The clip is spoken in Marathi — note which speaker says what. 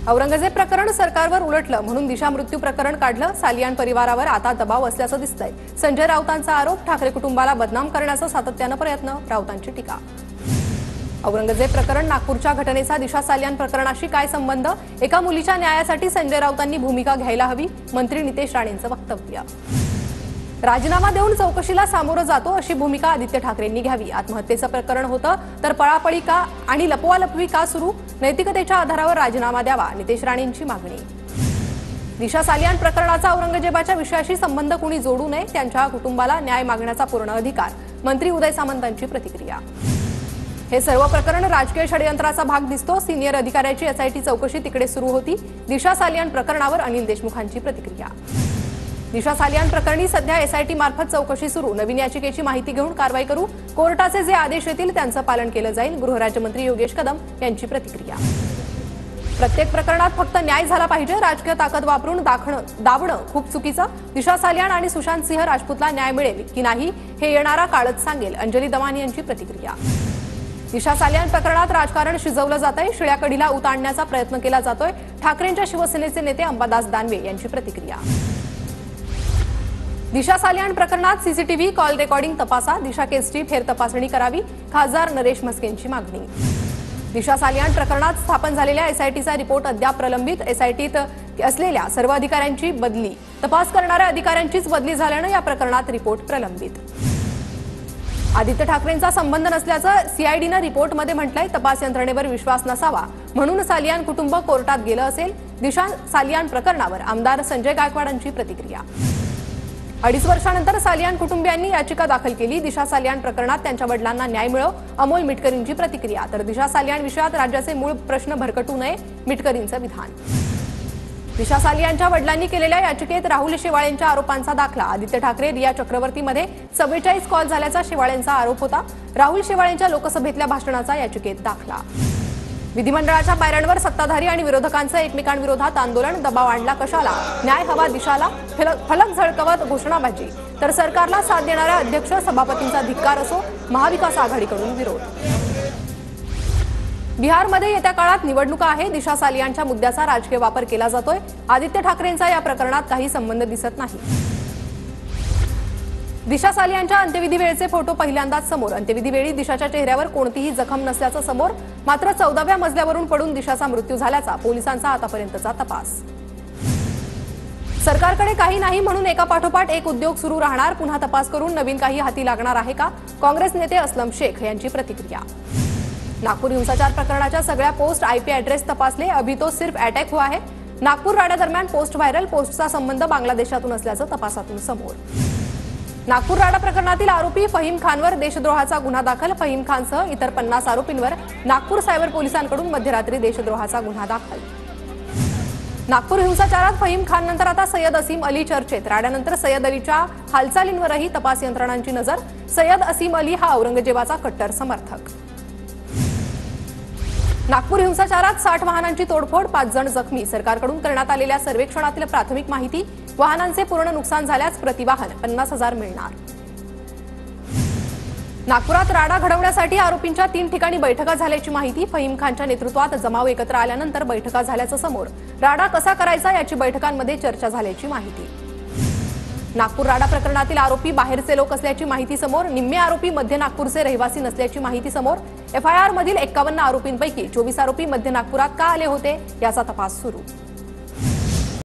Speaker 1: औरंगजेब प्रकरण सरकारवर उलटलं म्हणून दिशा मृत्यू प्रकरण काढलं। सालियान परिवारावर आता दबाव असल्याचं दिसतंय। संजय राऊतांचा आरोप, ठाकरे कुटुंबाला बदनाम करण्याचा सातत्यानं प्रयत्न, राऊतांची टीका। औरंगजेब प्रकरण, नागपूरच्या घटनेचा दिशा सालियान प्रकरणाशी काय संबंध? एका मुलीच्या न्यायासाठी संजय राऊतांनी भूमिका घ्यायला हवी, मंत्री नितेश राणेंचं वक्तव्य। राजीनामा देऊन चौकशीला सामोरं जातो अशी भूमिका आदित्य ठाकरेंनी घ्यावी। आत्महत्येचं प्रकरण होतं तर पळापळी का आणि लपवालपवी का सुरू? नैतिकतेच्या आधारावर राजीनामा द्यावा, नितेश राणेंची मागणी। दिशा सालियान प्रकरणाचा औरंगजेबाच्या विषयाशी संबंध कुणी जोडू नये, त्यांच्या कुटुंबाला न्याय मागण्याचा पूर्ण अधिकार, मंत्री उदय सामंतांची प्रतिक्रिया। हे सर्व प्रकरण राजकीय षडयंत्राचा भाग दिसतो। सिनियर अधिकाऱ्याची एसआयटी चौकशी तिकडे सुरू होती। दिशा सालियान प्रकरणावर अनिल देशमुखांची प्रतिक्रिया। दिशा सालियान प्रकरणी सध्या एसआयटी मार्फत चौकशी सुरू। नवीन याचिकेची माहिती घेऊन कारवाई करू। कोर्टाचे जे आदेश येतील त्यांचं पालन केलं जाईल, गृहराज्यमंत्री योगेश कदम यांची प्रतिक्रिया। प्रत्येक प्रकरणात फक्त न्याय झाला पाहिजे, राजकीय ताकद वापरून दाबणं खूप चुकीचं। दिशा सालियान आणि सुशांत सिंह राजपूतला न्याय मिळेल की नाही हे येणारा काळच सांगेल, अंजली दमानी यांची प्रतिक्रिया। दिशा सालियान प्रकरणात राजकारण शिजवलं जातंय, शिळ्या कढीला ऊत आणण्याचा प्रयत्न केला जातोय, ठाकरेंच्या शिवसेनेचे नेते अंबादास दानवे यांची प्रतिक्रिया। दिशा सालियान प्रकरणात सीसीटीव्ही कॉल रेकॉर्डिंग तपासा, दिशा केसची फेर तपासणी करावी, खासदार नरेश म्हस्केंची मागणी। दिशा सालियान प्रकरणात स्थापन झालेल्या एसआयटीचा रिपोर्ट अद्याप प्रलंबित, एसआयटीत असलेल्या सर्व अधिकाऱ्यांची बदली, तपास करणाऱ्या अधिकाऱ्यांचीच बदली झाल्यानं या प्रकरणात रिपोर्ट प्रलंबित। आदित्य ठाकरेंचा संबंध नसल्याचं सीआयडीनं रिपोर्टमध्ये म्हटलंय। तपास यंत्रणेवर विश्वास नसावा म्हणून सालियान कुटुंब कोर्टात गेलं असेल। दिशा सालियान प्रकरणावर आमदार संजय गायकवाडांची प्रतिक्रिया। 2.5 वर्षांनंतर सालियान कुटुंबियांनी याचिका दाखल केली। दिशा सालियान प्रकरणात त्यांच्या वडिलांना न्याय मिळो, अमोल मिटकरींची प्रतिक्रिया। तर दिशा सालियान विषयात राज्याचे मूळ प्रश्न भरकटू नये, मिटकरींचं विधान। दिशा सालियानच्या वडिलांनी केलेल्या याचिकेत राहुल शेवाळेंच्या आरोपांचा दाखला। आदित्य ठाकरे, रिया चक्रवर्तीमध्ये 44 कॉल झाल्याचा शेवाळेंचा आरोप होता। राहुल शेवाळेंच्या लोकसभेतल्या भाषणाचा याचिकेत दाखला। विधिमंडळाच्या पायऱ्यांवर सत्ताधारी आणि विरोधकांचं एकमेकांविरोधात आंदोलन, दबाव आणला कशाला? न्याय हवा दिशाला, फलक झळकवत घोषणाबाजी। तर सरकारला साथ देणाऱ्या अध्यक्ष सभापतींचा धिक्कार असो, महाविकास आघाडीकडून विरोध। बिहारमध्ये येत्या काळात निवडणुका आहे। दिशा सालियानच्या मुद्द्याचा राजकीय वापर केला जातोय। आदित्य ठाकरेंचा या प्रकरणात काही संबंध दिसत नाही। दिशा सालियानच्या अंत्यविधी वेळचे फोटो पहिल्यांदाच समोर। अंत्यविधी वेळी दिशाच्या चेहऱ्यावर कोणतीही जखम नसल्याचं समोर, मात्र 14व्या मजल्यावरून पडून दिशाचा मृत्यू झाल्याचा पोलिसांचा आतापर्यंतचा तपास। सरकारकडे काही नाही म्हणून एकापाठोपाठ एक उद्योग सुरू राहणार, पुन्हा तपास करून नवीन काही हाती लागणार आहे का? काँग्रेस नेते असलम शेख यांची प्रतिक्रिया। नागपूर हिंसाचार प्रकरणाच्या सगळ्या पोस्ट आयपी ॲड्रेस तपासले, अभी तो सिर्फ अटॅक हुआ है। नागपूर राडा दरम्यान पोस्ट व्हायरल, पोस्टचा संबंध बांगलादेशातून असल्याचं तपासातून समोर। नागपूर राडा प्रकरणातील आरोपी फहीम खानवर देशद्रोहाचा गुन्हा दाखल। फहीम खानसह इतर 50 आरोपींवर नागपूर सायबर पोलिसांकडून मध्यरात्री देशद्रोहाचा गुन्हा दाखल। नागपूर हिंसाचारात फहीम खाननंतर आता सय्यद असीम अली चर्चेत। राड्यानंतर सय्यद अलीच्या हालचालींवरही तपास यंत्रणांची नजर। सय्यद असीम अली हा औरंगजेबाचा कट्टर समर्थक। नागपूर हिंसाचारात 60 वाहनांची तोडफोड, 5 जण जखमी। सरकारकडून करण्यात आलेल्या सर्वेक्षणातील प्राथमिक माहिती, वाहनांचे पूर्ण नुकसान झाल्यास प्रतिवाहन 50,000 मिळणार। नागपुरात राडा घडवण्यासाठी आरोपींच्या 3 ठिकाणी बैठका झाल्याची माहिती। फहीम खानच्या नेतृत्वात जमाव एकत्र आल्यानंतर बैठका झाल्याचं समोर। राडा कसा करायचा याची बैठकांमध्ये चर्चा झाल्याची माहिती। नागपूर राडा प्रकरणातील आरोपी बाहेरचे लोक असल्याची माहिती समोर। निम्मे आरोपी मध्य नागपूरचे रहिवासी नसल्याची माहिती समोर। एफआयआर मधील 51 आरोपींपैकी 24 आरोपी मध्य नागपुरात का आले होते याचा तपास सुरू।